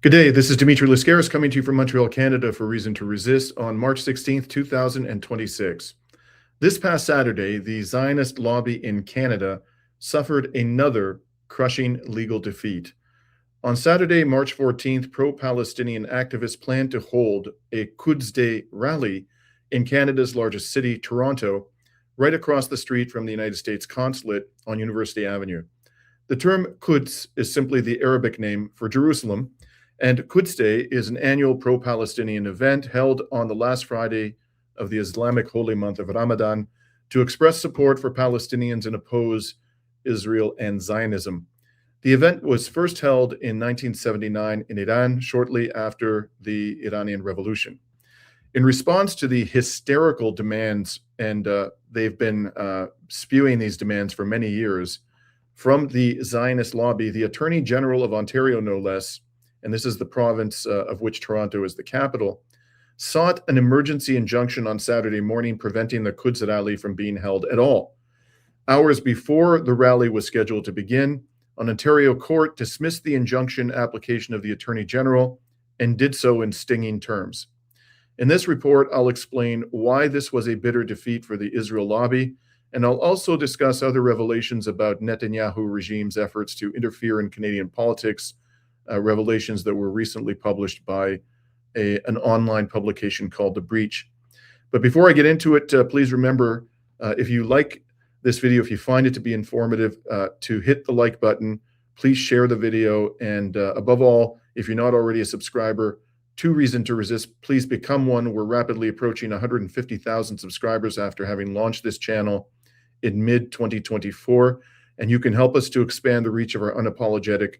Good day. This is Dimitri Lascaris coming to you from Montreal, Canada for Reason to Resist on March 16th, 2026. This past Saturday, the Zionist lobby in Canada suffered another crushing legal defeat. On Saturday, March 14th, pro-Palestinian activists planned to hold a Quds Day rally in Canada's largest city, Toronto, right across the street from the United States consulate on University Avenue. The term Quds is simply the Arabic name for Jerusalem, and Quds Day is an annual pro-Palestinian event held on the last Friday of the Islamic holy month of Ramadan to express support for Palestinians and oppose Israel and Zionism. The event was first held in 1979 in Iran, shortly after the Iranian Revolution. In response to the hysterical demands, and they've been spewing these demands for many years, from the Zionist lobby, the Attorney General of Ontario, no less, and this is the province of which Toronto is the capital, sought an emergency injunction on Saturday morning preventing the Quds rally from being held at all. Hours before the rally was scheduled to begin, an Ontario court dismissed the injunction application of the Attorney General and did so in stinging terms. In this report, I'll explain why this was a bitter defeat for the Israel lobby, and I'll also discuss other revelations about Netanyahu regime's efforts to interfere in Canadian politics, revelations that were recently published by an online publication called The Breach. But before I get into it, please remember, if you like this video, if you find it to be informative, to hit the like button. Please share the video. And above all, if you're not already a subscriber to Reason to Resist, please become one. We're rapidly approaching 150,000 subscribers after having launched this channel in mid-2024. And you can help us to expand the reach of our unapologetic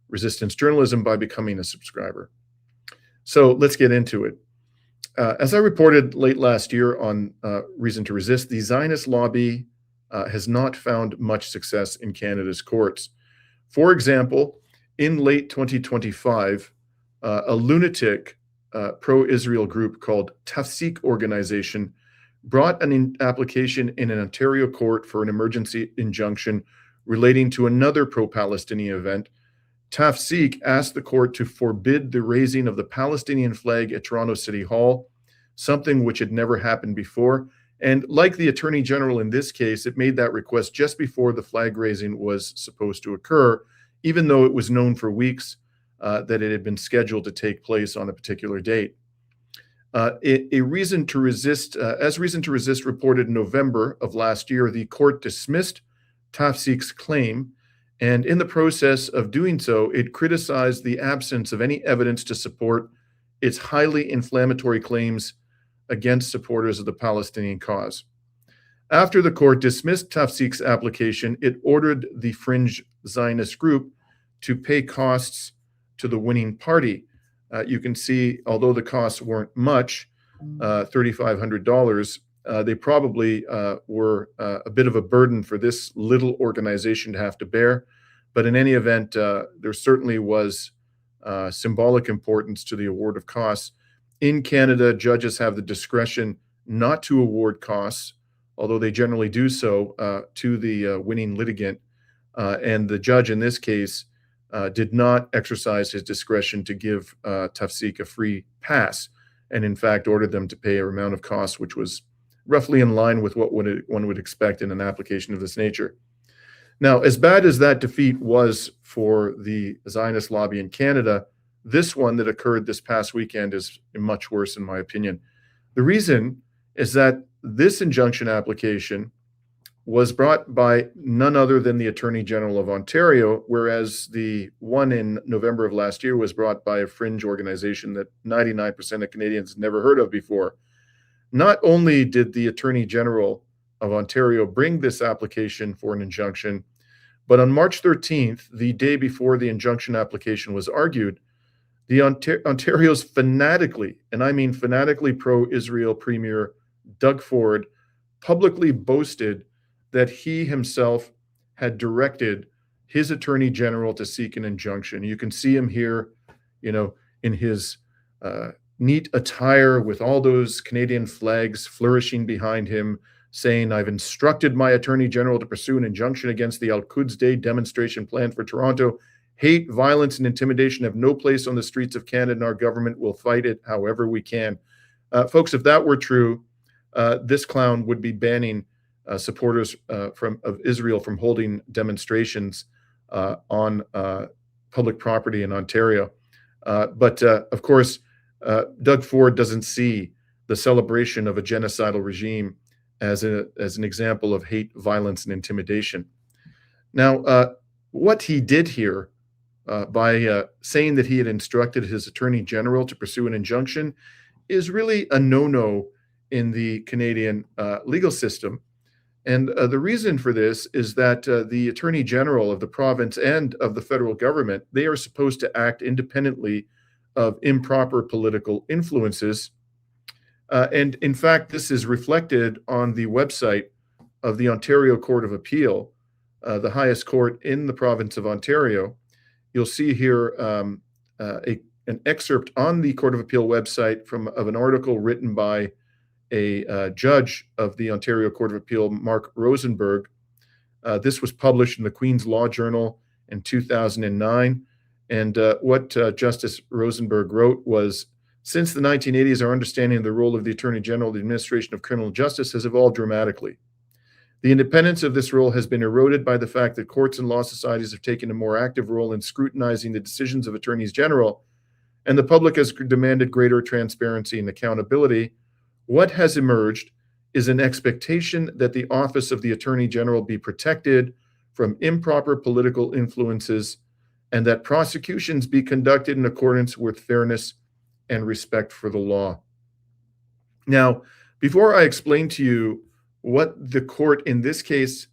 resistance journalism by becoming a subscriber. So let's get into it. As I reported late last year on Reason to Resist, the Zionist lobby has not found much success in Canada's courts. For example, in late 2025, a lunatic pro-Israel group called Tafsik Organization brought an application in an Ontario court for an emergency injunction relating to another pro-Palestinian event. Tafsik asked the court to forbid the raising of the Palestinian flag at Toronto City Hall, something which had never happened before. And like the Attorney General in this case, it made that request just before the flag raising was supposed to occur, even though it was known for weeks that it had been scheduled to take place on a particular date. As Reason to Resist reported in November of last year, the court dismissed Tafsik's claim, and in the process of doing so, it criticized the absence of any evidence to support its highly inflammatory claims against supporters of the Palestinian cause. After the court dismissed Tafsik's application, it ordered the fringe Zionist group to pay costs to the winning party. You can see, although the costs weren't much, $3,500, they probably were a bit of a burden for this little organization to have to bear. But in any event, there certainly was symbolic importance to the award of costs. In Canada, judges have the discretion not to award costs, although they generally do so to the winning litigant. And the judge in this case did not exercise his discretion to give Tafsik a free pass, and in fact ordered them to pay an amount of costs which was roughly in line with what one would expect in an application of this nature. Now, as bad as that defeat was for the Zionist lobby in Canada, this one that occurred this past weekend is much worse, in my opinion. The reason is that this injunction application was brought by none other than the Attorney General of Ontario, whereas the one in November of last year was brought by a fringe organization that 99% of Canadians never heard of before. Not only did the Attorney General of Ontario bring this application for an injunction, but on March 13th, the day before the injunction application was argued, the Ontario's fanatically, and I mean fanatically pro-Israel Premier Doug Ford publicly boasted that he himself had directed his Attorney General to seek an injunction. You can see him here, in his neat attire with all those Canadian flags flourishing behind him, saying, "I've instructed my Attorney General to pursue an injunction against the Al-Quds Day demonstration planned for Toronto, Hate, violence, and intimidation have no place on the streets of Canada, and our government will fight it however we can. Folks, if that were true, this clown would be banning supporters of Israel from holding demonstrations on public property in Ontario. But of course, Doug Ford doesn't see the celebration of a genocidal regime as an example of hate, violence, and intimidation. Now, what he did here by saying that he had instructed his attorney general to pursue an injunction is really a no-no in the Canadian legal system. And the reason for this is that the attorney general of the province and of the federal government, they are supposed to act independently of improper political influences. And in fact, this is reflected on the website of the Ontario Court of Appeal, the highest court in the province of Ontario. You'll see here an excerpt on the Court of Appeal website of an article written by a judge of the Ontario Court of Appeal, Mark Rosenberg. This was published in the Queen's Law Journal in 2009. And what Justice Rosenberg wrote was, since the 1980s, our understanding of the role of the Attorney General, the administration of criminal justice, has evolved dramatically. The independence of this role has been eroded by the fact that courts and law societies have taken a more active role in scrutinizing the decisions of attorneys general, and the public has demanded greater transparency and accountability. What has emerged is an expectation that the office of the Attorney General be protected from improper political influences and that prosecutions be conducted in accordance with fairness and respect for the law. Now, before I explain to you what the court in this case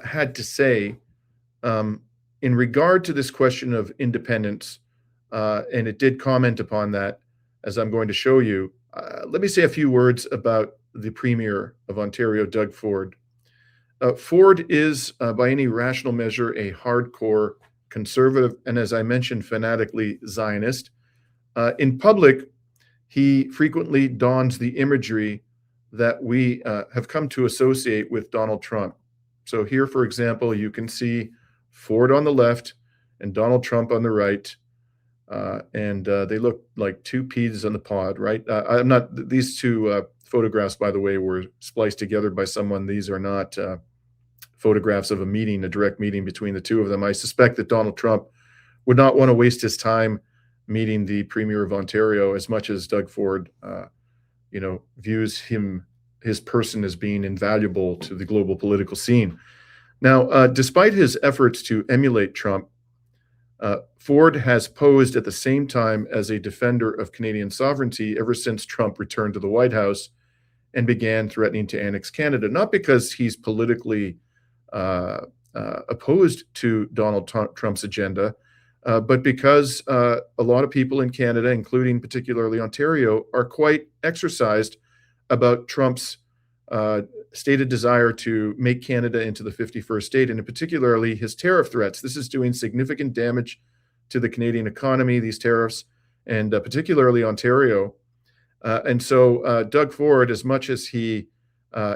had to say in regard to this question of independence, and it did comment upon that, as I'm going to show you, let me say a few words about the Premier of Ontario, Doug Ford. Ford is, by any rational measure, a hardcore conservative, and as I mentioned, fanatically Zionist. In public, he frequently dons the imagery that we have come to associate with Donald Trump. So here, for example, you can see Ford on the left and Donald Trump on the right. And they look like two peas on the pod, right? These two photographs, by the way, were spliced together by someone. These are not photographs of a direct meeting between the two of them. I suspect that Donald Trump would not want to waste his time meeting the Premier of Ontario as much as Doug Ford, views his person as being invaluable to the global political scene. Now, despite his efforts to emulate Trump, Ford has posed at the same time as a defender of Canadian sovereignty ever since Trump returned to the White House and began threatening to annex Canada, not because he's politically opposed to Donald Trump's agenda, but because a lot of people in Canada, including particularly Ontario, are quite exercised about Trump's stated desire to make Canada into the 51st state, and particularly his tariff threats. This is doing significant damage to the Canadian economy, these tariffs, and particularly Ontario. And so Doug Ford, as much as he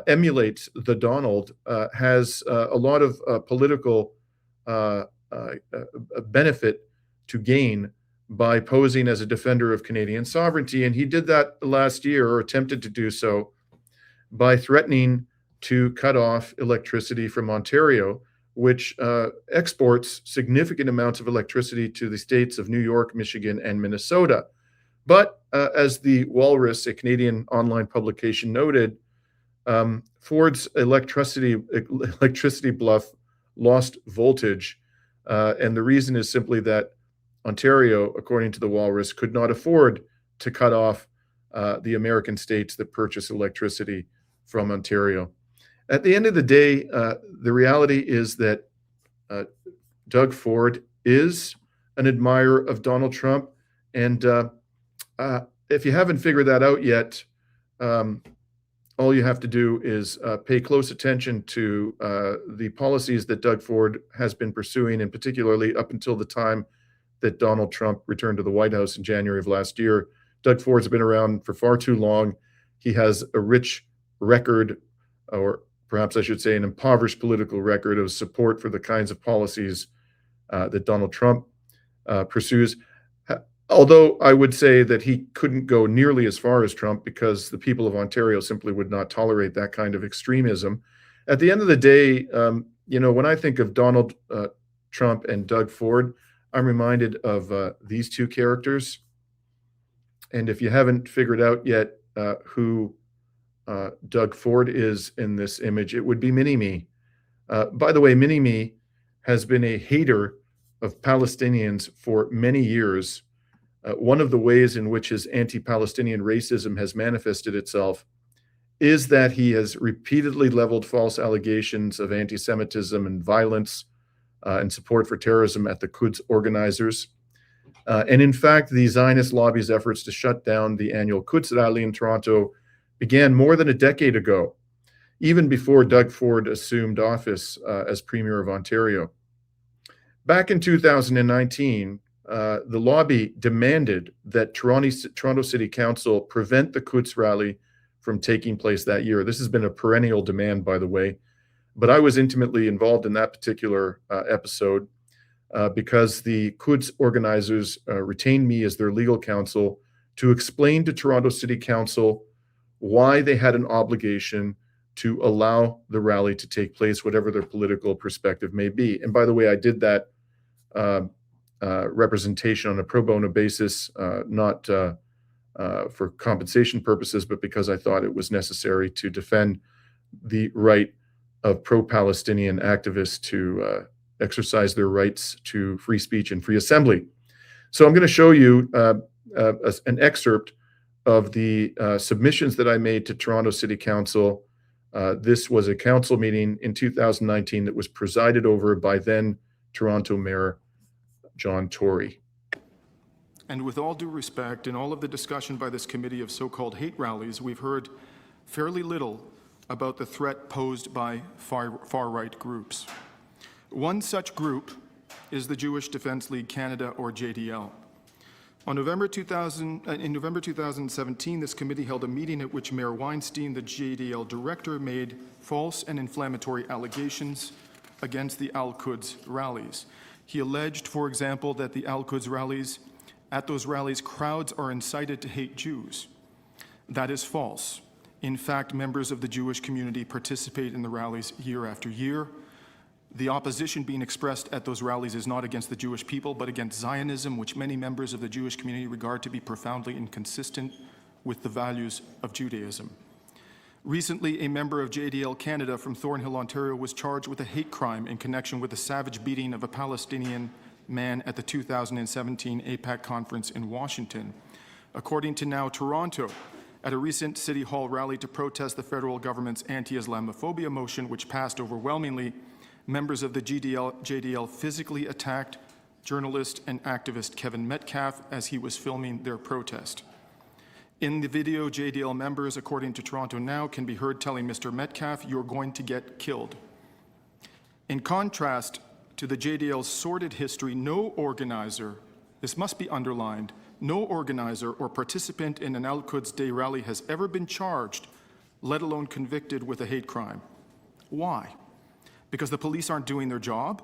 emulates the Donald, has a lot of political benefit to gain by posing as a defender of Canadian sovereignty. And he did that last year, or attempted to do so, by threatening to cut off electricity from Ontario, which exports significant amounts of electricity to the states of New York, Michigan, and Minnesota. But as the Walrus, a Canadian online publication, noted, Ford's electricity bluff lost voltage. And the reason is simply that Ontario, according to the Walrus, could not afford to cut off the American states that purchase electricity from Ontario. At the end of the day, the reality is that Doug Ford is an admirer of Donald Trump. And if you haven't figured that out yet, all you have to do is pay close attention to the policies that Doug Ford has been pursuing, and particularly up until the time that Donald Trump returned to the White House in January of last year. Doug Ford's been around for far too long. He has a rich record, or perhaps I should say an impoverished political record, of support for the kinds of policies that Donald Trump pursues. Although I would say that he couldn't go nearly as far as Trump because the people of Ontario simply would not tolerate that kind of extremism. At the end of the day, when I think of Donald Trump and Doug Ford, I'm reminded of these two characters. And if you haven't figured out yet who Doug Ford is in this image, it would be Mini-Me. By the way, Mini-Me has been a hater of Palestinians for many years. One of the ways in which his anti-Palestinian racism has manifested itself is that he has repeatedly leveled false allegations of anti-Semitism and violence and support for terrorism at the Quds organizers. And in fact, the Zionist lobby's efforts to shut down the annual Quds rally in Toronto began more than a decade ago, even before Doug Ford assumed office as Premier of Ontario. Back in 2019, the lobby demanded that Toronto City Council prevent the Quds rally from taking place that year. This has been a perennial demand, by the way, but I was intimately involved in that particular episode because the Quds organizers retained me as their legal counsel to explain to Toronto City Council why they had an obligation to allow the rally to take place, whatever their political perspective may be. And by the way, I did that representation on a pro bono basis, not for compensation purposes, but because I thought it was necessary to defend the right of pro-Palestinian activists to exercise their rights to free speech and free assembly. So I'm going to show you an excerpt of the submissions that I made to Toronto City Council. This was a council meeting in 2019 that was presided over by then Toronto Mayor John Tory. And with all due respect, in all of the discussion by this committee of so-called hate rallies, we've heard fairly little about the threat posed by far-right groups. One such group is the Jewish Defense League Canada, or JDL. In November 2017, this committee held a meeting at which Mayor Weinstein, the JDL director, made false and inflammatory allegations against the Al-Quds rallies. He alleged, for example, that at those rallies, crowds are incited to hate Jews. That is false. In fact, members of the Jewish community participate in the rallies year after year. The opposition being expressed at those rallies is not against the Jewish people, but against Zionism, which many members of the Jewish community regard to be profoundly inconsistent with the values of Judaism. Recently, a member of JDL Canada from Thornhill, Ontario, was charged with a hate crime in connection with the savage beating of a Palestinian man at the 2017 AIPAC conference in Washington. According to Now Toronto, at a recent City Hall rally to protest the federal government's anti-Islamophobia motion, which passed overwhelmingly, members of the JDL physically attacked journalist and activist Kevin Metcalf as he was filming their protest. In the video, JDL members, according to Toronto Now, can be heard telling Mr. Metcalf, "You're going to get killed." In contrast to the JDL's sordid history, no organizer, this must be underlined, no organizer or participant in an Al-Quds Day rally has ever been charged, let alone convicted, with a hate crime. Why? Because the police aren't doing their job?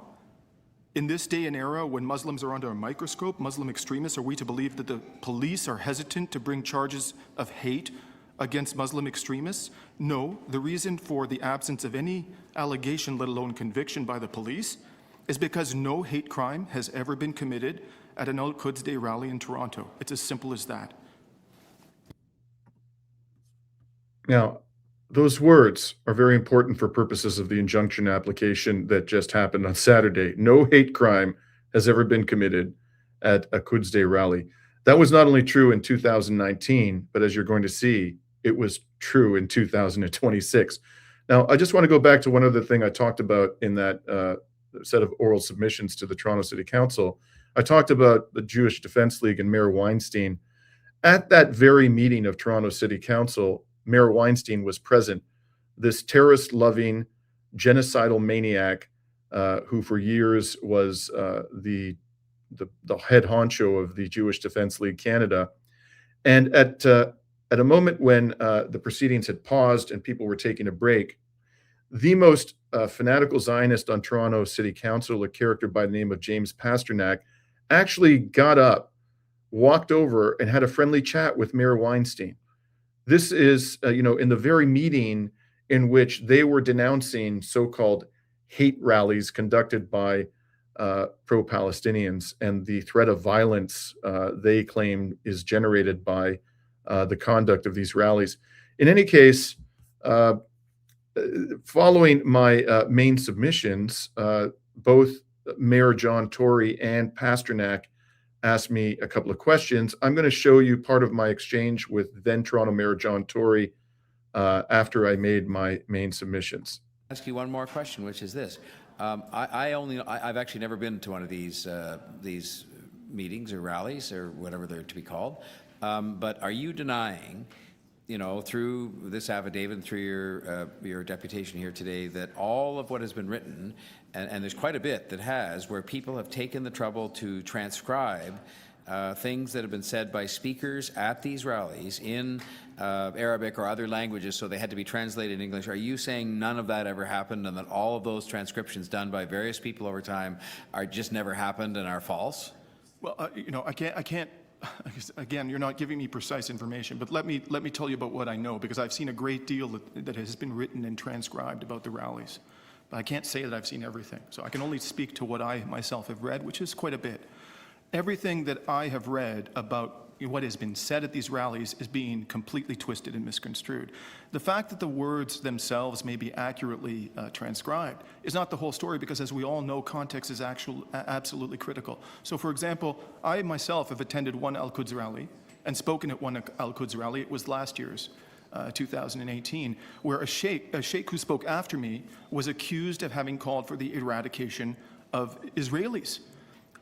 In this day and era, when Muslims are under a microscope, Muslim extremists, are we to believe that the police are hesitant to bring charges of hate against Muslim extremists? No, the reason for the absence of any allegation, let alone conviction by the police, is because no hate crime has ever been committed at an Al-Quds Day rally in Toronto. It's as simple as that. Now, those words are very important for purposes of the injunction application that just happened on Saturday. No hate crime has ever been committed at a Quds Day rally. That was not only true in 2019, but as you're going to see, it was true in 2026. Now, I just want to go back to one other thing I talked about in that set of oral submissions to the Toronto City Council. I talked about the Jewish Defense League and Mayor Weinstein. At that very meeting of Toronto City Council, Mayor Weinstein was present, this terrorist-loving, genocidal maniac who for years was the head honcho of the Jewish Defense League Canada. And at a moment when the proceedings had paused and people were taking a break, the most fanatical Zionist on Toronto City Council, a character by the name of James Pasternak, actually got up, walked over, and had a friendly chat with Mayor Weinstein. This is, in the very meeting in which they were denouncing so-called hate rallies conducted by pro-Palestinians and the threat of violence they claim is generated by the conduct of these rallies. In any case, following my main submissions, both Mayor John Tory and Pasternak asked me a couple of questions. I'm going to show you part of my exchange with then Toronto Mayor John Tory after I made my main submissions. Ask you one more question, which is this: I've actually never been to one of these meetings or rallies or whatever they're to be called. But are you denying, through this affidavit and through your deputation here today, that all of what has been written, and there's quite a bit that has, where people have taken the trouble to transcribe things that have been said by speakers at these rallies in Arabic or other languages, so they had to be translated in English. Are you saying none of that ever happened, and that all of those transcriptions done by various people over time are just never happened and are false? Well, I can't. Again, you're not giving me precise information, but let me tell you about what I know, because I've seen a great deal that has been written and transcribed about the rallies. But I can't say that I've seen everything. So I can only speak to what I myself have read, which is quite a bit. Everything that I have read about what has been said at these rallies is being completely twisted and misconstrued. The fact that the words themselves may be accurately transcribed is not the whole story, because as we all know, context is absolutely critical. So for example, I myself have attended one Al-Quds rally and spoken at one Al-Quds rally. It was last year's, 2018, where a sheikh who spoke after me was accused of having called for the eradication of Israelis.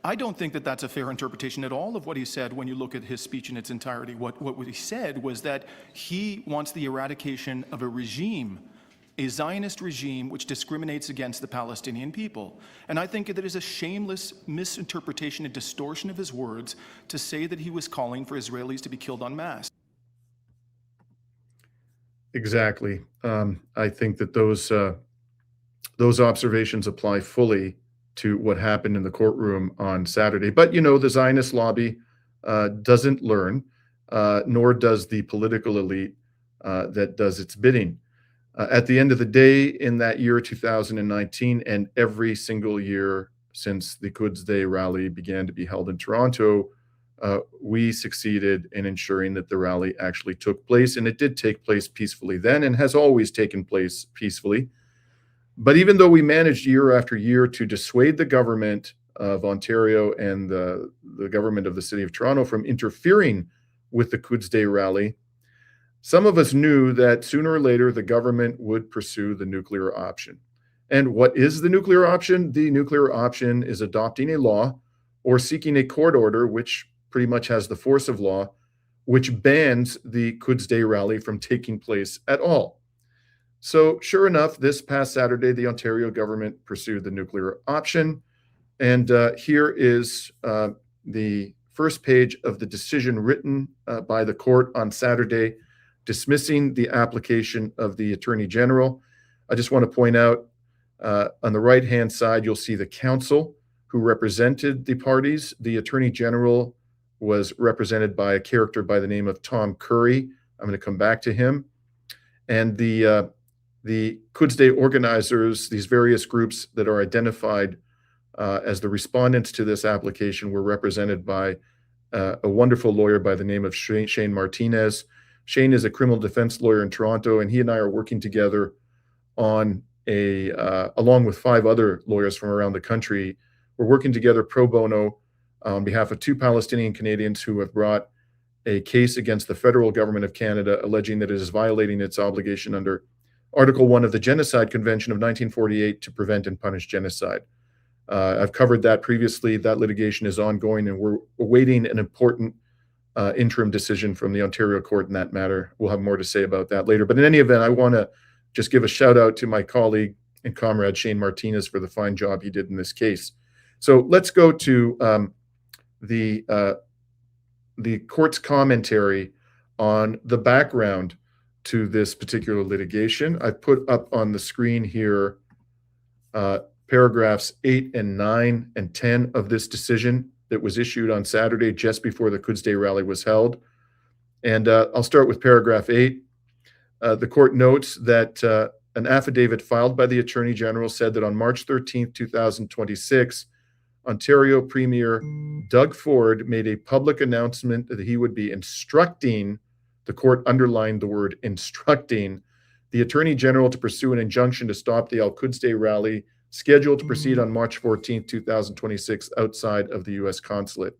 I don't think that that's a fair interpretation at all of what he said when you look at his speech in its entirety. What he said was that he wants the eradication of a regime, a Zionist regime which discriminates against the Palestinian people. And I think that it is a shameless misinterpretation and distortion of his words to say that he was calling for Israelis to be killed en masse. Exactly. I think that those observations apply fully to what happened in the courtroom on Saturday. But, the Zionist lobby doesn't learn, nor does the political elite that does its bidding. At the end of the day, in that year, 2019, and every single year since the Quds Day rally began to be held in Toronto, we succeeded in ensuring that the rally actually took place. And it did take place peacefully then, and has always taken place peacefully. But even though we managed year after year to dissuade the government of Ontario and the government of the City of Toronto from interfering with the Quds Day rally, some of us knew that sooner or later the government would pursue the nuclear option. And what is the nuclear option? The nuclear option is adopting a law or seeking a court order, which pretty much has the force of law, which bans the Quds Day rally from taking place at all. So sure enough, this past Saturday, the Ontario government pursued the nuclear option. And here is the first page of the decision written by the court on Saturday, dismissing the application of the Attorney General. I just want to point out on the right-hand side, you'll see the counsel who represented the parties. The Attorney General was represented by a character by the name of Tom Curry. I'm going to come back to him. And the Quds Day organizers, these various groups that are identified as the respondents to this application, were represented by a wonderful lawyer by the name of Shane Martinez. Shane is a criminal defense lawyer in Toronto, and he and I are working together on along with 5 other lawyers from around the country. We're working together pro bono on behalf of 2 Palestinian Canadians who have brought a case against the federal government of Canada, alleging that it is violating its obligation under Article 1 of the Genocide Convention of 1948 to prevent and punish genocide. I've covered that previously. That litigation is ongoing, and we're awaiting an important interim decision from the Ontario court in that matter. We'll have more to say about that later. But in any event, I want to just give a shout out to my colleague and comrade Shane Martinez for the fine job he did in this case. So let's go to the court's commentary on the background to this particular litigation. I've put up on the screen here paragraphs 8 and 9 and 10 of this decision. that was issued on Saturday just before the Quds Day rally was held. And I'll start with paragraph 8. The court notes that an affidavit filed by the Attorney General said that on March 13th, 2026, Ontario Premier Doug Ford made a public announcement that he would be instructing, the court underlined the word instructing, the Attorney General to pursue an injunction to stop the Al-Quds Day rally scheduled to proceed on March 14th, 2026 outside of the U.S. consulate.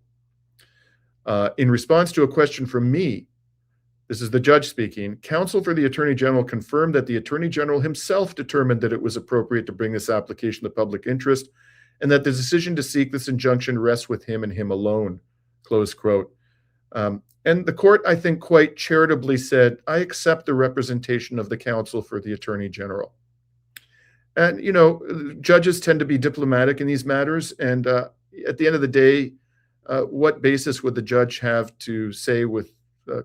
In response to a question from me, this is the judge speaking, counsel for the Attorney General confirmed that the Attorney General himself determined that it was appropriate to bring this application to public interest and that the decision to seek this injunction rests with him and him alone, close quote. And the court, I think, quite charitably said, I accept the representation of the counsel for the Attorney General. And, you know, judges tend to be diplomatic in these matters. And at the end of the day, what basis would the judge have to say with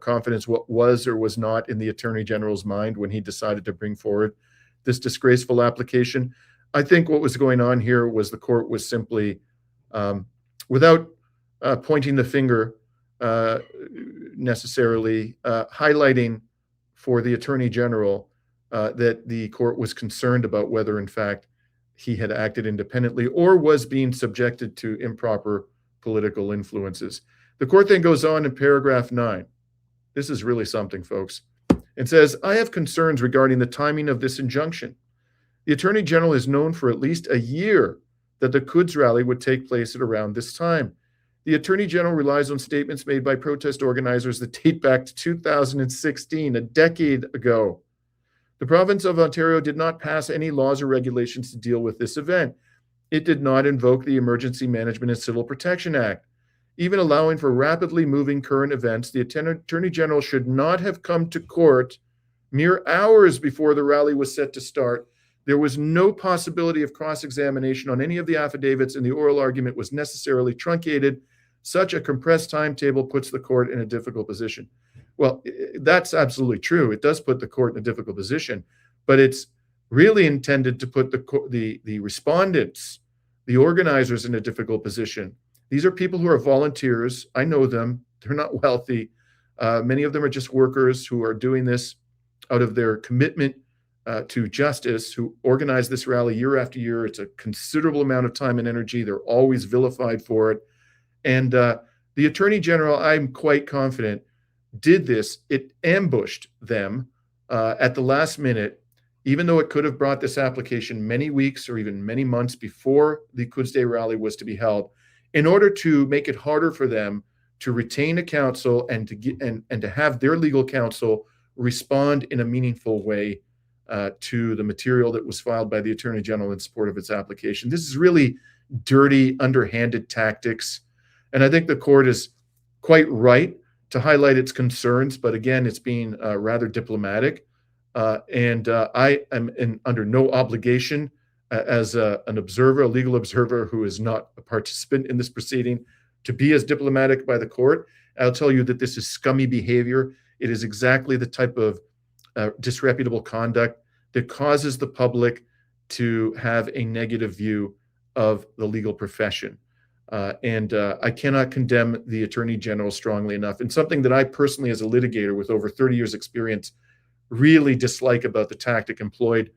confidence what was or was not in the Attorney General's mind when he decided to bring forward this disgraceful application? I think what was going on here was the court was simply, without pointing the finger necessarily, highlighting for the Attorney General that the court was concerned about whether, in fact, he had acted independently or was being subjected to improper political influences. The court then goes on in paragraph 9. This is really something, folks. It says, I have concerns regarding the timing of this injunction. The Attorney General has known for at least a year that the Quds rally would take place at around this time. The Attorney General relies on statements made by protest organizers that date back to 2016, a decade ago. The province of Ontario did not pass any laws or regulations to deal with this event. It did not invoke the Emergency Management and Civil Protection Act. Even allowing for rapidly moving current events, the Attorney General should not have come to court mere hours before the rally was set to start. There was no possibility of cross-examination on any of the affidavits, and the oral argument was necessarily truncated. Such a compressed timetable puts the court in a difficult position. Well, that's absolutely true. It does put the court in a difficult position, but it's really intended to put the respondents, the organizers, in a difficult position. These are people who are volunteers. I know them. They're not wealthy. Many of them are just workers who are doing this out of their commitment to justice, who organize this rally year after year. It's a considerable amount of time and energy. They're always vilified for it. And the Attorney General, I'm quite confident, did this. It ambushed them at the last minute, even though it could have brought this application many weeks or even many months before the Quds Day rally was to be held, in order to make it harder for them to retain a counsel and to have their legal counsel respond in a meaningful way to the material that was filed by the Attorney General in support of its application. This is really dirty, underhanded tactics. And I think the court is quite right to highlight its concerns, but again, it's being rather diplomatic. And I am under no obligation as an observer, a legal observer who is not a participant in this proceeding, to be as diplomatic by the court. I'll tell you that this is scummy behavior. It is exactly the type of disreputable conduct that causes the public to have a negative view of the legal profession. And I cannot condemn the Attorney General strongly enough. And something that I personally, as a litigator with over 30 years experience, really dislike about the tactic employed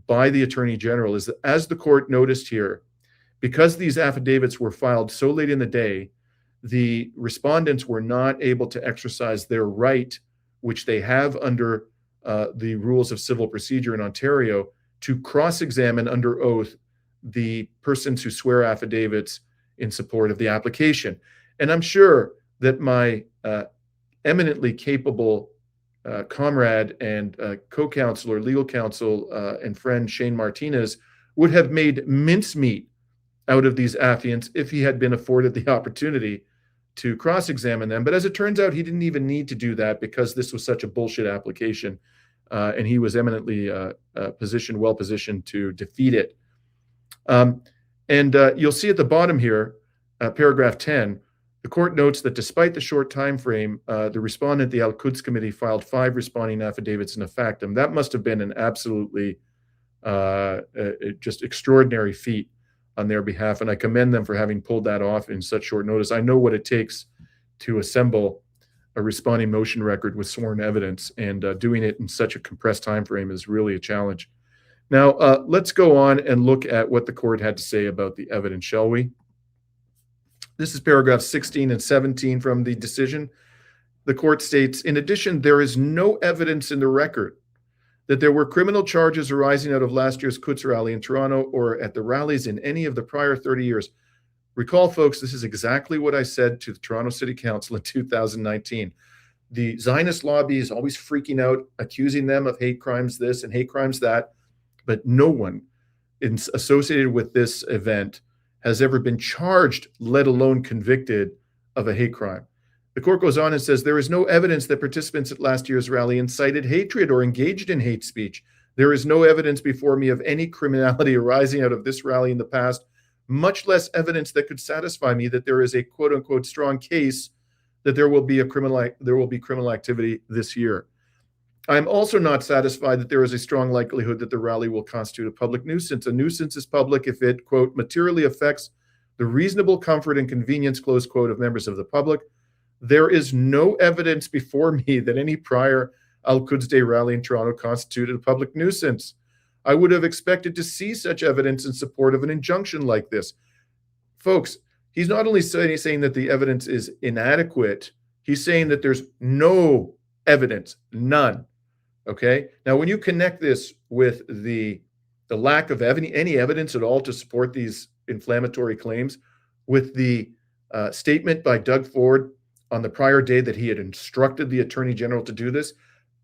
by the Attorney General is that, as the court noticed here, because these affidavits were filed so late in the day, the respondents were not able to exercise their right, which they have under the rules of civil procedure in Ontario, to cross-examine under oath the persons who swear affidavits in support of the application. And I'm sure that my eminently capable comrade and co-counselor, legal counsel, and friend Shane Martinez would have made mincemeat out of these affiants if he had been afforded the opportunity to cross-examine them. But as it turns out, he didn't even need to do that because this was such a bullshit application, and he was eminently well-positioned to defeat it. And you'll see at the bottom here, paragraph 10, the court notes that despite the short time frame, the respondent, the Al-Quds Committee, filed 5 responding affidavits in a factum. That must have been an absolutely just extraordinary feat on their behalf, and I commend them for having pulled that off in such short notice. I know what it takes to assemble a responding motion record with sworn evidence, and doing it in such a compressed time frame is really a challenge. Now, let's go on and look at what the court had to say about the evidence, shall we? This is paragraphs 16 and 17 from the decision. The court states, in addition, there is no evidence in the record that there were criminal charges arising out of last year's Quds rally in Toronto or at the rallies in any of the prior 30 years. Recall, folks, this is exactly what I said to the Toronto City Council in 2019. The Zionist lobby is always freaking out, accusing them of hate crimes this and hate crimes that, but no one associated with this event has ever been charged, let alone convicted, of a hate crime. The court goes on and says, there is no evidence that participants at last year's rally incited hatred or engaged in hate speech. There is no evidence before me of any criminality arising out of this rally in the past, much less evidence that could satisfy me that there is a quote unquote strong case that there will be criminal activity this year. I'm also not satisfied that there is a strong likelihood that the rally will constitute a public nuisance. A nuisance is public if it, quote, materially affects the reasonable comfort and convenience, close quote, of members of the public. There is no evidence before me that any prior Al-Quds Day rally in Toronto constituted a public nuisance. I would have expected to see such evidence in support of an injunction like this. Folks, he's not only saying that the evidence is inadequate, he's saying that there's no evidence, none. Okay? Now, when you connect this with the lack of any evidence at all to support these inflammatory claims, with the statement by Doug Ford on the prior day that he had instructed the Attorney General to do this,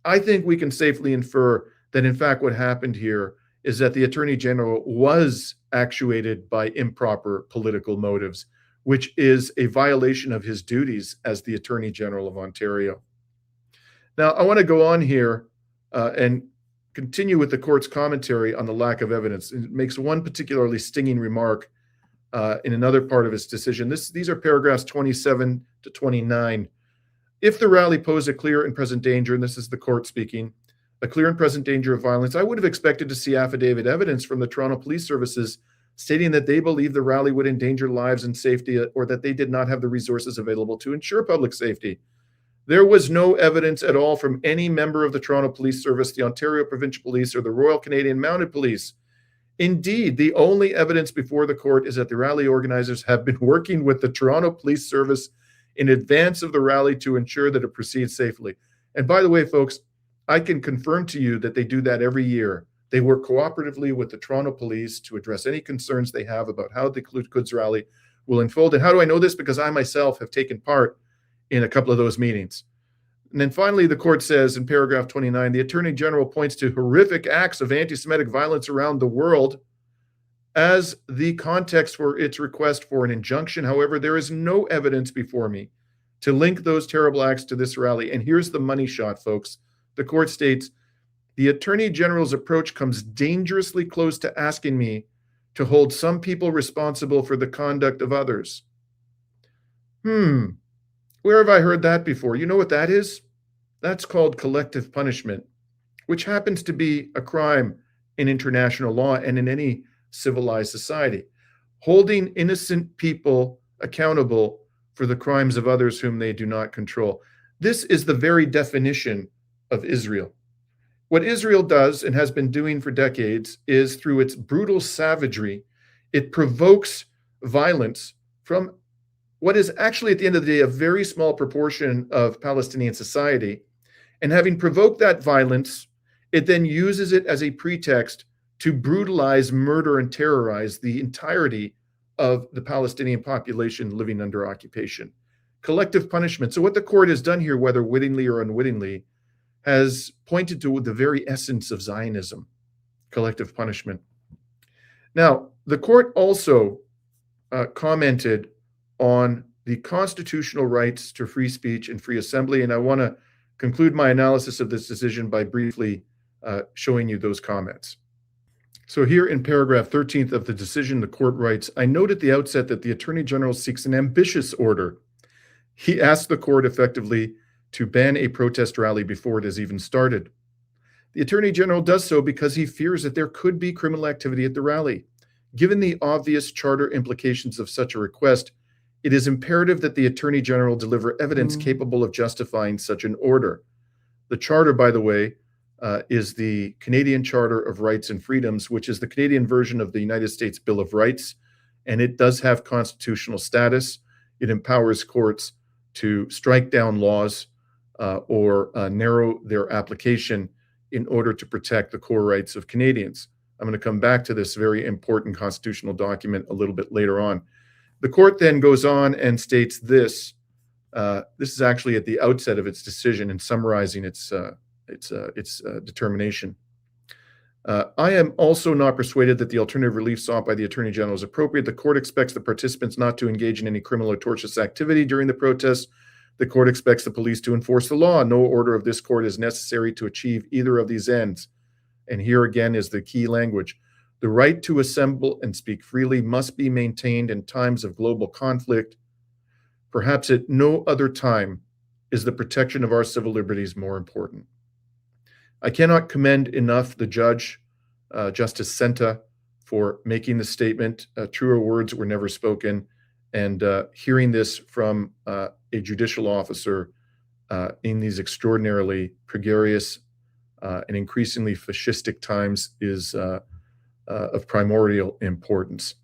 I think we can safely infer that, in fact, what happened here is that the Attorney General was actuated by improper political motives, which is a violation of his duties as the Attorney General of Ontario. Now, I want to go on here and continue with the court's commentary on the lack of evidence. It makes one particularly stinging remark in another part of its decision. These are paragraphs 27 to 29. If the rally posed a clear and present danger, and this is the court speaking, a clear and present danger of violence, I would have expected to see affidavit evidence from the Toronto Police Services stating that they believe the rally would endanger lives and safety, or that they did not have the resources available to ensure public safety. There was no evidence at all from any member of the Toronto Police Service, the Ontario Provincial Police, or the Royal Canadian Mounted Police. Indeed, the only evidence before the court is that the rally organizers have been working with the Toronto Police Service in advance of the rally to ensure that it proceeds safely. And by the way, folks, I can confirm to you that they do that every year. They work cooperatively with the Toronto Police to address any concerns they have about how the Quds rally will unfold. And how do I know this? Because I myself have taken part in a couple of those meetings. And then finally, the court says in paragraph 29, the Attorney General points to horrific acts of anti-Semitic violence around the world as the context for its request for an injunction. However, there is no evidence before me to link those terrible acts to this rally. And here's the money shot, folks. The court states, the Attorney General's approach comes dangerously close to asking me to hold some people responsible for the conduct of others. Where have I heard that before? You know what that is? That's called collective punishment, which happens to be a crime in international law and in any civilized society. Holding innocent people accountable for the crimes of others whom they do not control. This is the very definition of Israel. What Israel does and has been doing for decades is, through its brutal savagery, it provokes violence from what is actually, at the end of the day, a very small proportion of Palestinian society. And having provoked that violence, it then uses it as a pretext to brutalize, murder, and terrorize the entirety of the Palestinian population living under occupation. Collective punishment. So what the court has done here, whether wittingly or unwittingly, has pointed to the very essence of Zionism, collective punishment. Now, the court also commented on the constitutional rights to free speech and free assembly, and I want to conclude my analysis of this decision by briefly showing you those comments. So here in paragraph 13th of the decision, the court writes, I note at the outset that the Attorney General seeks an ambitious order. He asked the court effectively to ban a protest rally before it has even started. The Attorney General does so because he fears that there could be criminal activity at the rally. Given the obvious charter implications of such a request, it is imperative that the Attorney General deliver evidence capable of justifying such an order. The charter, by the way, is the Canadian Charter of Rights and Freedoms, which is the Canadian version of the United States Bill of Rights, and it does have constitutional status. It empowers courts to strike down laws or narrow their application in order to protect the core rights of Canadians. I'm going to come back to this very important constitutional document a little bit later on. The court then goes on and states this. This is actually at the outset of its decision and summarizing its determination. I am also not persuaded that the alternative relief sought by the Attorney General is appropriate. The court expects the participants not to engage in any criminal or tortious activity during the protests. The court expects the police to enforce the law. No order of this court is necessary to achieve either of these ends. And here again is the key language. The right to assemble and speak freely must be maintained in times of global conflict. Perhaps at no other time is the protection of our civil liberties more important. I cannot commend enough the judge, Justice Senta, for making the statement. Truer words were never spoken. And hearing this from a judicial officer in these extraordinarily precarious and increasingly fascistic times is of primordial importance.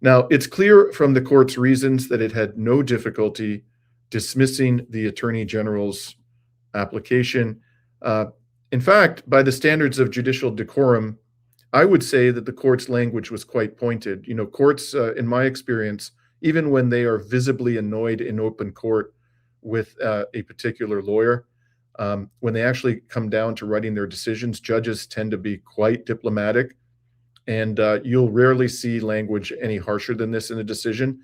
Now, it's clear from the court's reasons that it had no difficulty dismissing the Attorney General's application. In fact, by the standards of judicial decorum, I would say that the court's language was quite pointed. You know, courts, in my experience, even when they are visibly annoyed in open court with a particular lawyer, when they actually come down to writing their decisions, judges tend to be quite diplomatic. And you'll rarely see language any harsher than this in a decision.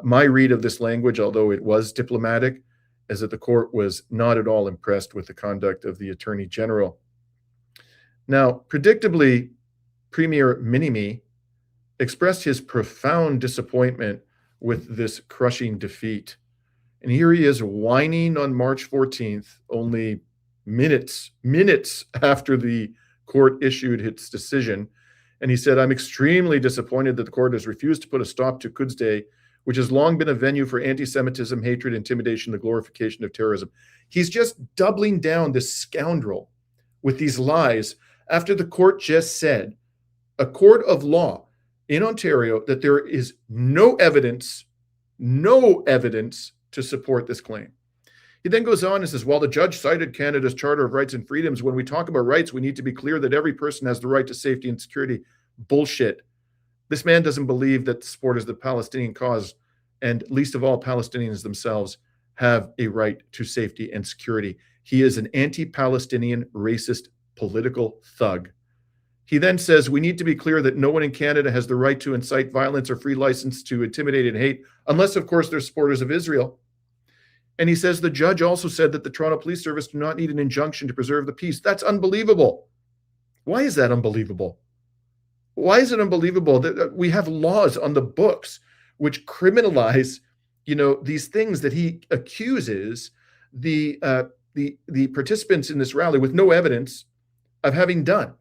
My read of this language, although it was diplomatic, is that the court was not at all impressed with the conduct of the Attorney General. Now, predictably, Premier Minimi expressed his profound disappointment with this crushing defeat. And here he is whining on March 14th, only minutes after the court issued its decision. And he said, I'm extremely disappointed that the court has refused to put a stop to Quds Day, which has long been a venue for anti-Semitism, hatred, intimidation, the glorification of terrorism. He's just doubling down, this scoundrel, with these lies after the court just said, a court of law in Ontario, that there is no evidence to support this claim. He then goes on and says, while the judge cited Canada's Charter of Rights and Freedoms, when we talk about rights, we need to be clear that every person has the right to safety and security. Bullshit. This man doesn't believe that the supporters of the Palestinian cause, and least of all Palestinians themselves, have a right to safety and security. He is an anti-Palestinian, racist, political thug. He then says, we need to be clear that no one in Canada has the right to incite violence or free license to intimidate and hate, unless, of course, they're supporters of Israel. And he says the judge also said that the Toronto Police Service do not need an injunction to preserve the peace. That's unbelievable. Why is that unbelievable? Why is it unbelievable that we have laws on the books which criminalize, these things that he accuses the participants in this rally with no evidence of having done?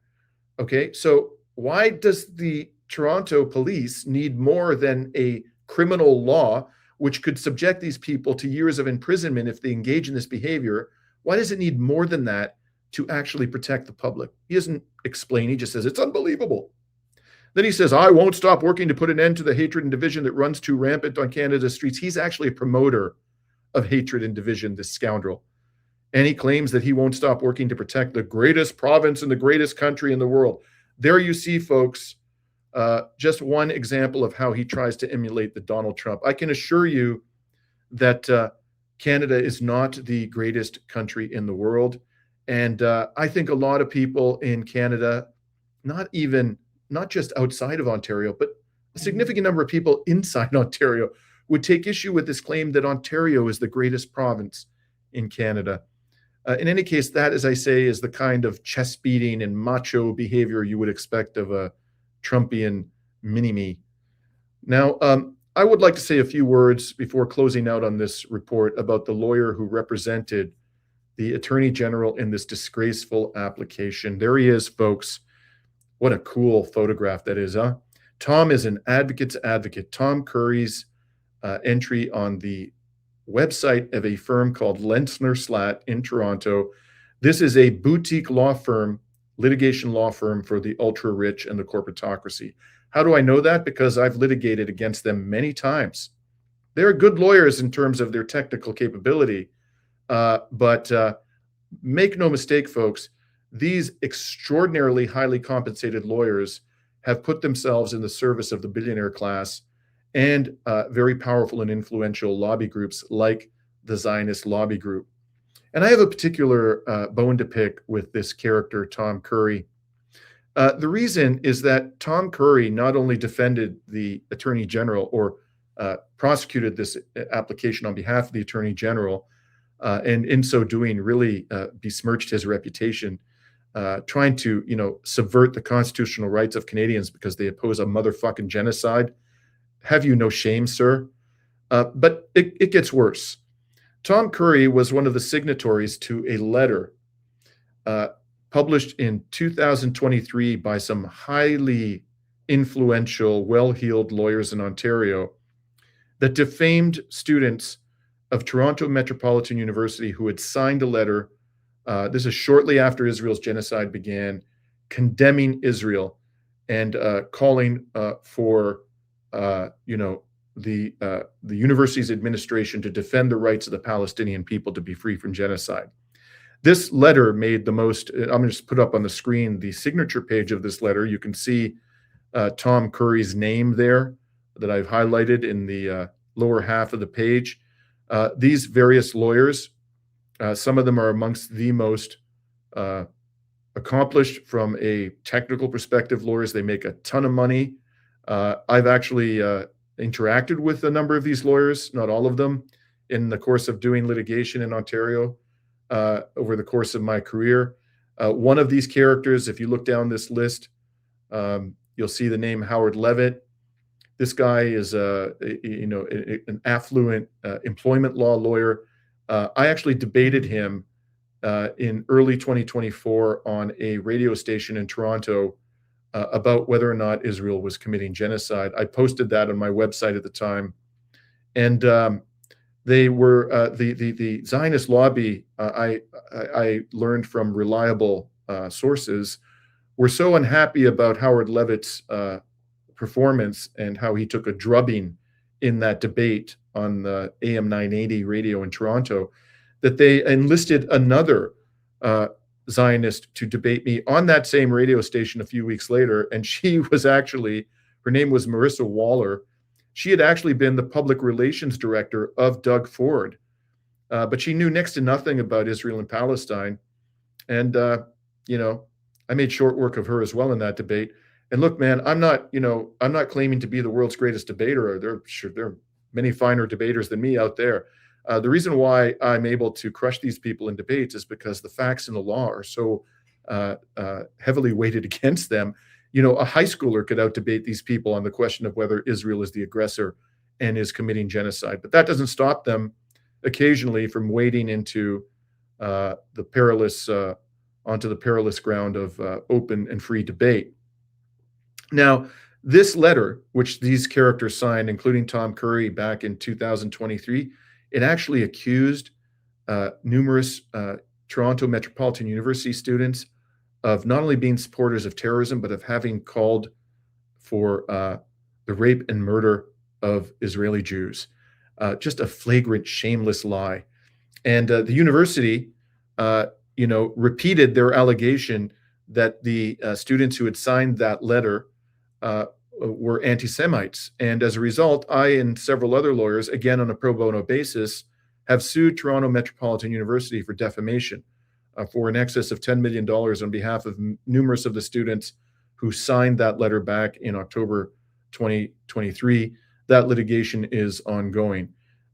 Okay, so why does the Toronto police need more than a criminal law which could subject these people to years of imprisonment if they engage in this behavior? Why does it need more than that to actually protect the public? He doesn't explain. He just says, it's unbelievable. Then he says, I won't stop working to put an end to the hatred and division that runs too rampant on Canada's streets. He's actually a promoter of hatred and division, this scoundrel. And he claims that he won't stop working to protect the greatest province in the greatest country in the world. There you see, folks, just one example of how he tries to emulate the Donald Trump. I can assure you that Canada is not the greatest country in the world. And I think a lot of people in Canada, not just outside of Ontario, but a significant number of people inside Ontario would take issue with this claim that Ontario is the greatest province in Canada. In any case, that, as I say, is the kind of chest beating and macho behavior you would expect of a Trumpian mini-me. Now, I would like to say a few words before closing out on this report about the lawyer who represented the Attorney General in this disgraceful application. There he is, folks. What a cool photograph that is, huh? Tom is an advocate's advocate. Tom Curry's entry on the website of a firm called Lenzner Slatt in Toronto. This is a boutique law firm, litigation law firm for the ultra rich and the corporatocracy. How do I know that? Because I've litigated against them many times. They're good lawyers in terms of their technical capability, but make no mistake, folks, these extraordinarily highly compensated lawyers have put themselves in the service of the billionaire class and very powerful and influential lobby groups like the Zionist Lobby Group. And I have a particular bone to pick with this character, Tom Curry. The reason is that Tom Curry not only defended the Attorney General or prosecuted this application on behalf of the Attorney General, and in so doing really besmirched his reputation, trying to subvert the constitutional rights of Canadians because they oppose a motherfucking genocide. Have you no shame, sir? But it gets worse. Tom Curry was one of the signatories to a letter published in 2023 by some highly influential, well-heeled lawyers in Ontario that defamed students of Toronto Metropolitan University who had signed a letter. This is shortly after Israel's genocide began, condemning Israel and calling for the university's administration to defend the rights of the Palestinian people to be free from genocide. This letter made the most. I'm going to just put up on the screen the signature page of this letter. You can see Tom Curry's name there that I've highlighted in the lower half of the page. These various lawyers, some of them are amongst the most accomplished from a technical perspective lawyers. They make a ton of money. I've actually interacted with a number of these lawyers, not all of them, in the course of doing litigation in Ontario over the course of my career. One of these characters, if you look down this list, you'll see the name Howard Levitt. This guy is an affluent employment law lawyer. I actually debated him in early 2024 on a radio station in Toronto about whether or not Israel was committing genocide. I posted that on my website at the time, and they were the Zionist lobby. I learned from reliable sources were so unhappy about Howard Levitt's performance and how he took a drubbing in that debate on the AM 980 radio in Toronto that they enlisted another Zionist to debate me on that same radio station a few weeks later. And she was actually, her name was Marissa Waller. She had actually been the public relations director of Doug Ford, but she knew next to nothing about Israel and Palestine. And, I made short work of her as well in that debate. And look, man, I'm not claiming to be the world's greatest debater. There are many finer debaters than me out there. The reason why I'm able to crush these people in debates is because the facts and the law are so heavily weighted against them. A high schooler could out-debate these people on the question of whether Israel is the aggressor and is committing genocide. But that doesn't stop them occasionally from wading into the perilous ground of open and free debate. Now, this letter, which these characters signed, including Tom Curry back in 2023, it actually accused numerous Toronto Metropolitan University students of not only being supporters of terrorism, but of having called for the rape and murder of Israeli Jews. Just a flagrant, shameless lie. And the university, repeated their allegation that the students who had signed that letter were anti-Semites. And as a result, I and several other lawyers, again on a pro bono basis, have sued Toronto Metropolitan University for defamation for in excess of $10 million on behalf of numerous of the students who signed that letter back in October 2023. That litigation is ongoing.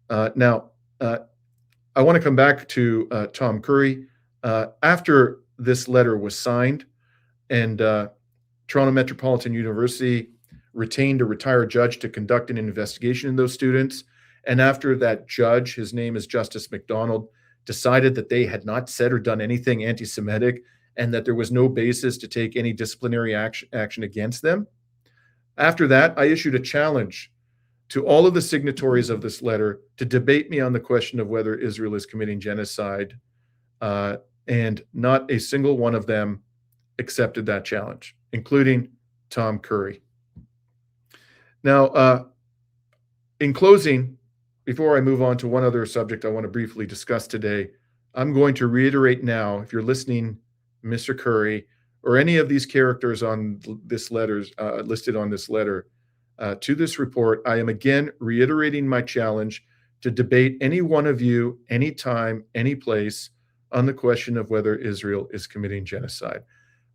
Now, I want to come back to Tom Curry. After this letter was signed and Toronto Metropolitan University retained a retired judge to conduct an investigation in those students. And after that judge, his name is Justice McDonald, decided that they had not said or done anything anti-Semitic and that there was no basis to take any disciplinary action against them, After that, I issued a challenge to all of the signatories of this letter to debate me on the question of whether Israel is committing genocide, and not a single one of them accepted that challenge, including Tom Curry. Now, in closing, before I move on to one other subject I want to briefly discuss today, I'm going to reiterate now, if you're listening, Mr. Curry, or any of these characters on this letters listed on this letter, to this report, I am again reiterating my challenge to debate any one of you, anytime, any place, on the question of whether Israel is committing genocide.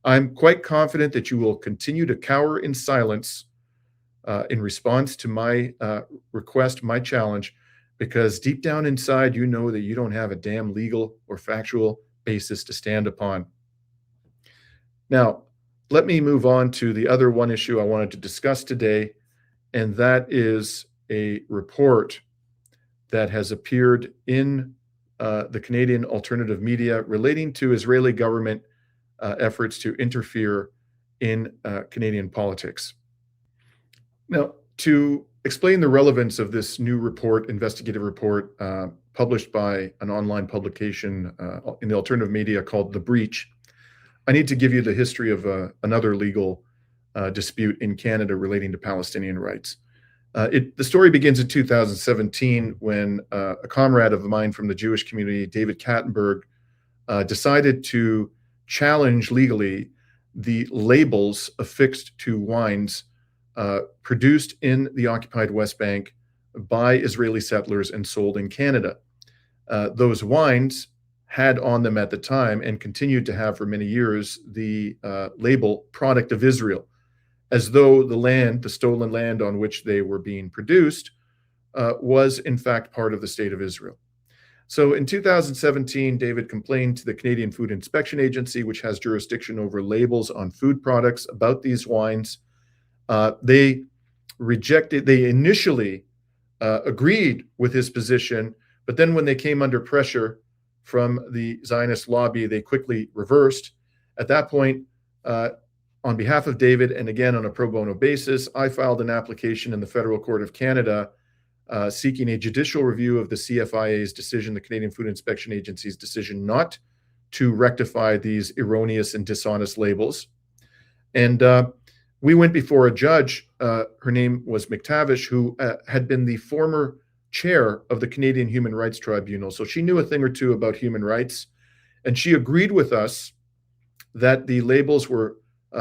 I'm quite confident that you will continue to cower in silence in response to my request, my challenge, because deep down inside, you know that you don't have a damn legal or factual basis to stand upon. Now, let me move on to the other one issue I wanted to discuss today, and that is a report that has appeared in the Canadian alternative media relating to Israeli government efforts to interfere in Canadian politics. Now, to explain the relevance of this new report, investigative report, published by an online publication in the alternative media called The Breach, I need to give you the history of another legal dispute in Canada relating to Palestinian rights. The story begins in 2017 when a comrade of mine from the Jewish community, David Kattenberg, decided to challenge legally the labels affixed to wines produced in the occupied West Bank by Israeli settlers and sold in Canada. Those wines had on them at the time, and continued to have for many years, the label "Product of Israel," as though the land, the stolen land on which they were being produced, was in fact part of the state of Israel. So in 2017, David complained to the Canadian Food Inspection Agency, which has jurisdiction over labels on food products, about these wines. They initially agreed with his position, but then when they came under pressure from the Zionist lobby, they quickly reversed. At that point, on behalf of David, and again on a pro bono basis, I filed an application in the Federal Court of Canada seeking a judicial review of the CFIA's decision, the Canadian Food Inspection Agency's decision, not to rectify these erroneous and dishonest labels. And we went before a judge, her name was McTavish, who had been the former chair of the Canadian Human Rights Tribunal. So she knew a thing or two about human rights. And she agreed with us that the labels were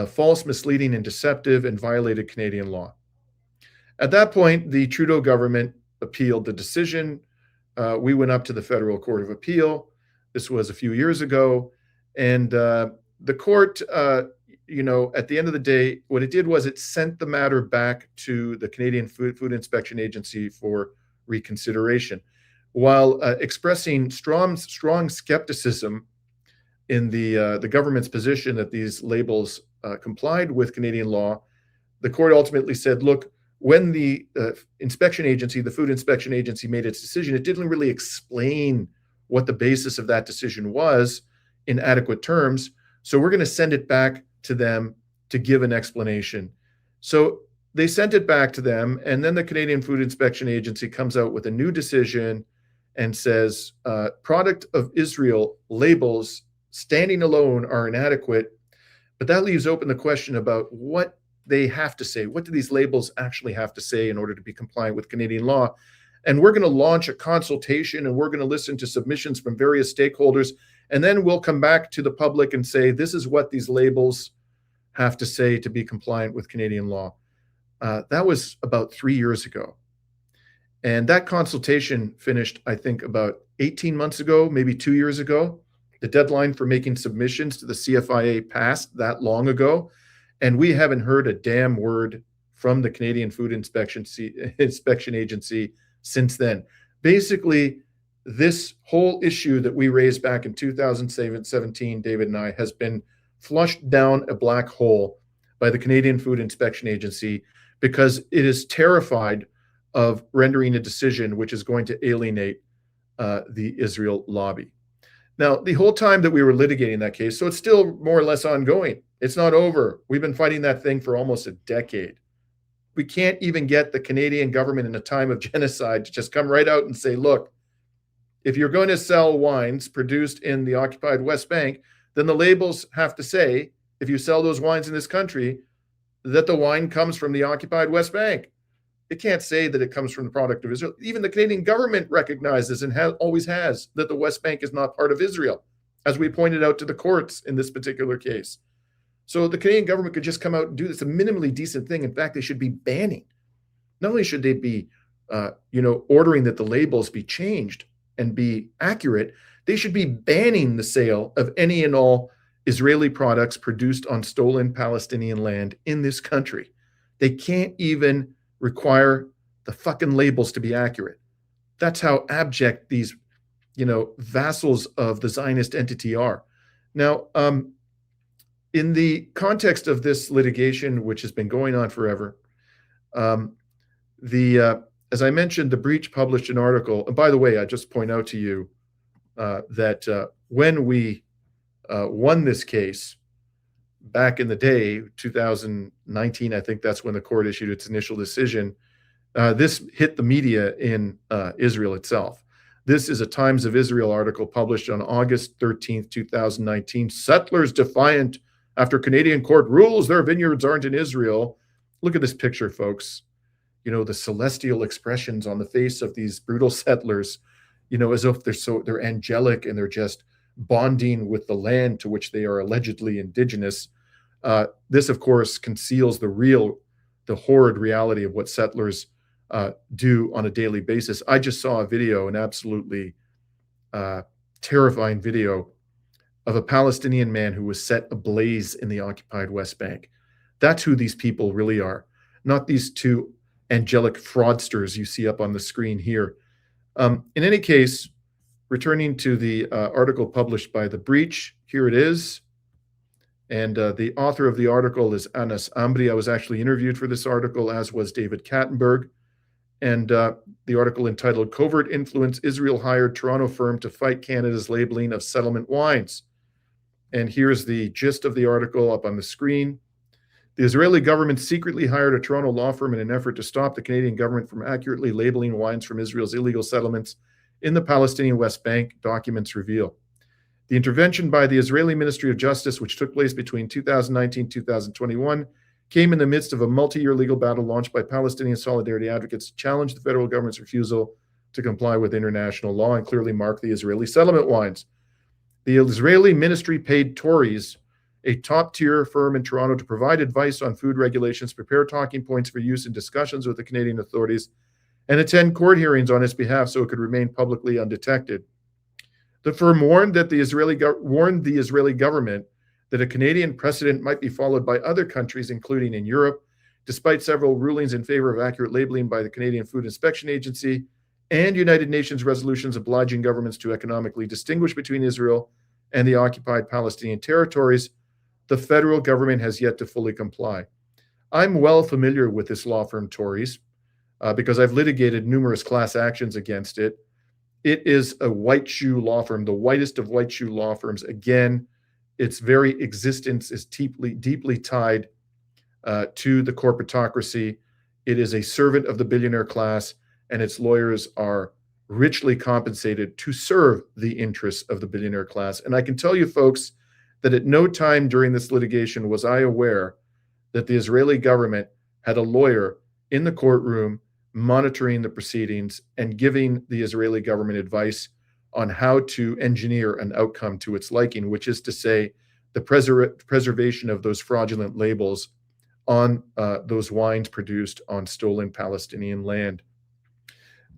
false, misleading, and deceptive, and violated Canadian law. At that point, the Trudeau government appealed the decision. We went up to the Federal Court of Appeal. This was a few years ago. And the court, at the end of the day, what it did was it sent the matter back to the Canadian Food Inspection Agency for reconsideration, while expressing strong skepticism in the government's position that these labels complied with Canadian law. The court ultimately said, look, when the inspection agency, the Food Inspection Agency, made its decision, it didn't really explain what the basis of that decision was in adequate terms. So we're going to send it back to them to give an explanation. So they sent it back to them, and then the Canadian Food Inspection Agency comes out with a new decision and says, product of Israel labels standing alone are inadequate, but that leaves open the question about what they have to say. What do these labels actually have to say in order to be compliant with Canadian law? And we're going to launch a consultation, and we're going to listen to submissions from various stakeholders, and then we'll come back to the public and say, this is what these labels have to say to be compliant with Canadian law. That was about 3 years ago. And that consultation finished, I think, about 18 months ago, maybe 2 years ago. The deadline for making submissions to the CFIA passed that long ago. And we haven't heard a damn word from the Canadian Food Inspection Agency since then. Basically, this whole issue that we raised back in 2017, David and I, has been flushed down a black hole by the Canadian Food Inspection Agency because it is terrified of rendering a decision which is going to alienate the Israel lobby. Now, the whole time that we were litigating that case, so it's still more or less ongoing. It's not over. We've been fighting that thing for almost a decade. We can't even get the Canadian government in a time of genocide to just come right out and say, look, if you're going to sell wines produced in the occupied West Bank, then the labels have to say, if you sell those wines in this country, that the wine comes from the occupied West Bank. It can't say that it comes from the product of Israel. Even the Canadian government recognizes and always has that the West Bank is not part of Israel, as we pointed out to the courts in this particular case. So the Canadian government could just come out and do this, a minimally decent thing. In fact, they should be banning. Not only should they be, ordering that the labels be changed and be accurate, they should be banning the sale of any and all Israeli products produced on stolen Palestinian land in this country. They can't even require the fucking labels to be accurate. That's how abject these, vassals of the Zionist entity are. Now, in the context of this litigation, which has been going on forever, as I mentioned, the Breach published an article. And by the way, I just point out to you that when we won this case back in the day, 2019, I think that's when the court issued its initial decision. This hit the media in Israel itself. This is a Times of Israel article published on August 13th, 2019. Settlers defiant after Canadian court rules their vineyards aren't in Israel. Look at this picture, folks. The celestial expressions on the face of these brutal settlers, as if they're angelic and they're just bonding with the land to which they are allegedly indigenous. This, of course, conceals the horrid reality of what settlers do on a daily basis. I just saw a video, an absolutely terrifying video of a Palestinian man who was set ablaze in the occupied West Bank. That's who these people really are, not these two angelic fraudsters you see up on the screen here. In any case, returning to the article published by The Breach, here it is. And the author of the article is Anas Ambri. I was actually interviewed for this article, as was David Kattenberg. And the article entitled, Covert Influence, Israel Hired Toronto Firm to Fight Canada's Labeling of Settlement Wines. And here's the gist of the article up on the screen. The Israeli government secretly hired a Toronto law firm in an effort to stop the Canadian government from accurately labeling wines from Israel's illegal settlements in the Palestinian West Bank, documents reveal. The intervention by the Israeli Ministry of Justice, which took place between 2019 and 2021, came in the midst of a multi-year legal battle launched by Palestinian solidarity advocates to challenge the federal government's refusal to comply with international law and clearly mark the Israeli settlement wines. The Israeli ministry paid Tories, a top-tier firm in Toronto, to provide advice on food regulations, prepare talking points for use in discussions with the Canadian authorities, and attend court hearings on its behalf so it could remain publicly undetected. The firm warned the Israeli government that a Canadian precedent might be followed by other countries, including in Europe, despite several rulings in favor of accurate labeling by the Canadian Food Inspection Agency and United Nations resolutions obliging governments to economically distinguish between Israel and the occupied Palestinian territories. The federal government has yet to fully comply. I'm well familiar with this law firm, Tories, because I've litigated numerous class actions against it. It is a white shoe law firm, the whitest of white shoe law firms. Again, its very existence is deeply tied to the corporatocracy. It is a servant of the billionaire class, and its lawyers are richly compensated to serve the interests of the billionaire class. And I can tell you, folks, that at no time during this litigation was I aware that the Israeli government had a lawyer in the courtroom monitoring the proceedings and giving the Israeli government advice on how to engineer an outcome to its liking, which is to say the preservation of those fraudulent labels on those wines produced on stolen Palestinian land.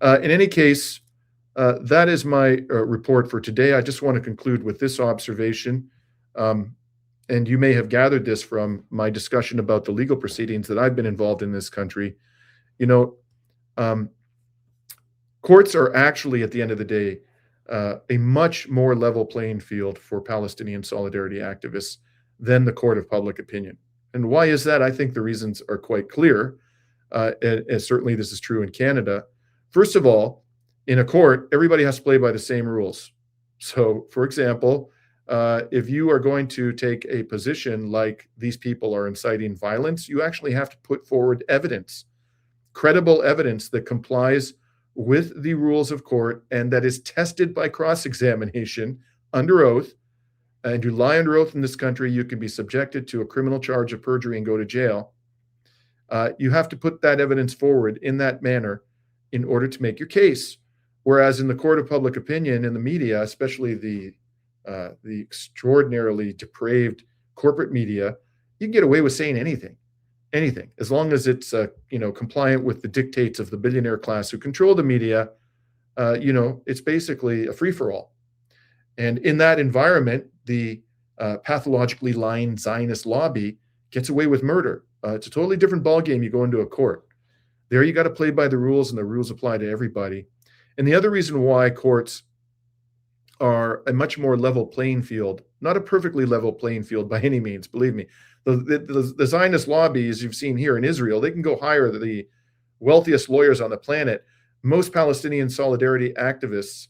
In any case, that is my report for today. I just want to conclude with this observation. And you may have gathered this from my discussion about the legal proceedings that I've been involved in this country. Courts are actually, at the end of the day, a much more level playing field for Palestinian solidarity activists than the court of public opinion. And why is that? I think the reasons are quite clear. And certainly this is true in Canada. First of all, in a court, everybody has to play by the same rules. So, for example, if you are going to take a position like these people are inciting violence, you actually have to put forward evidence, credible evidence that complies with the rules of court and that is tested by cross-examination under oath. And you lie under oath in this country, you can be subjected to a criminal charge of perjury and go to jail. You have to put that evidence forward in that manner in order to make your case. Whereas in the court of public opinion, in the media, especially the extraordinarily depraved corporate media, you can get away with saying anything, as long as it's compliant with the dictates of the billionaire class who control the media. It's basically a free-for-all. And in that environment, the pathologically lying Zionist lobby gets away with murder. It's a totally different ballgame. You go into a court. There you got to play by the rules, and the rules apply to everybody. And the other reason why courts are a much more level playing field, not a perfectly level playing field by any means, believe me. The Zionist lobby, as you've seen here in Israel, they can go hire the wealthiest lawyers on the planet. Most Palestinian solidarity activists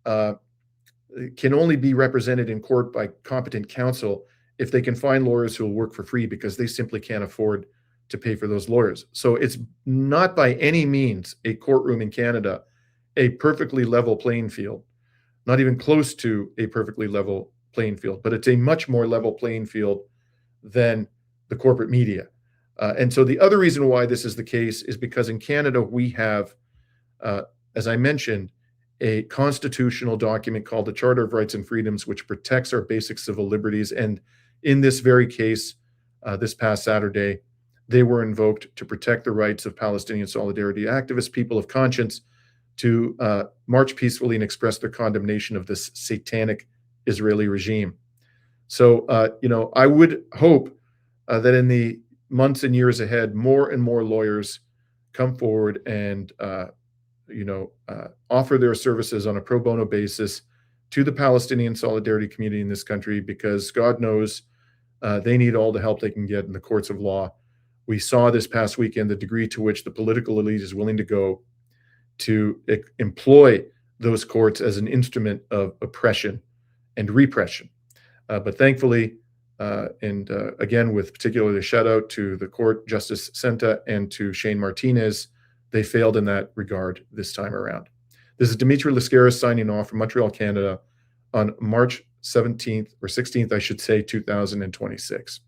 can only be represented in court by competent counsel if they can find lawyers who will work for free, because they simply can't afford to pay for those lawyers. So it's not by any means a courtroom in Canada a perfectly level playing field, not even close to a perfectly level playing field, but it's a much more level playing field than the corporate media. And so the other reason why this is the case is because in Canada, we have, as I mentioned, a constitutional document called the Charter of Rights and Freedoms, which protects our basic civil liberties. And in this very case, this past Saturday, they were invoked to protect the rights of Palestinian solidarity activists, people of conscience, to march peacefully and express their condemnation of this satanic Israeli regime. So, I would hope that in the months and years ahead, more and more lawyers come forward and, offer their services on a pro bono basis to the Palestinian solidarity community in this country, because God knows they need all the help they can get in the courts of law. We saw this past weekend the degree to which the political elite is willing to go to employ those courts as an instrument of oppression and repression. But thankfully, again, with particularly a shout out to the court, Justice Senta, and to Shane Martinez, they failed in that regard this time around. This is Dimitri Lascaris signing off from Montreal, Canada on March 17th or 16th, I should say, 2026.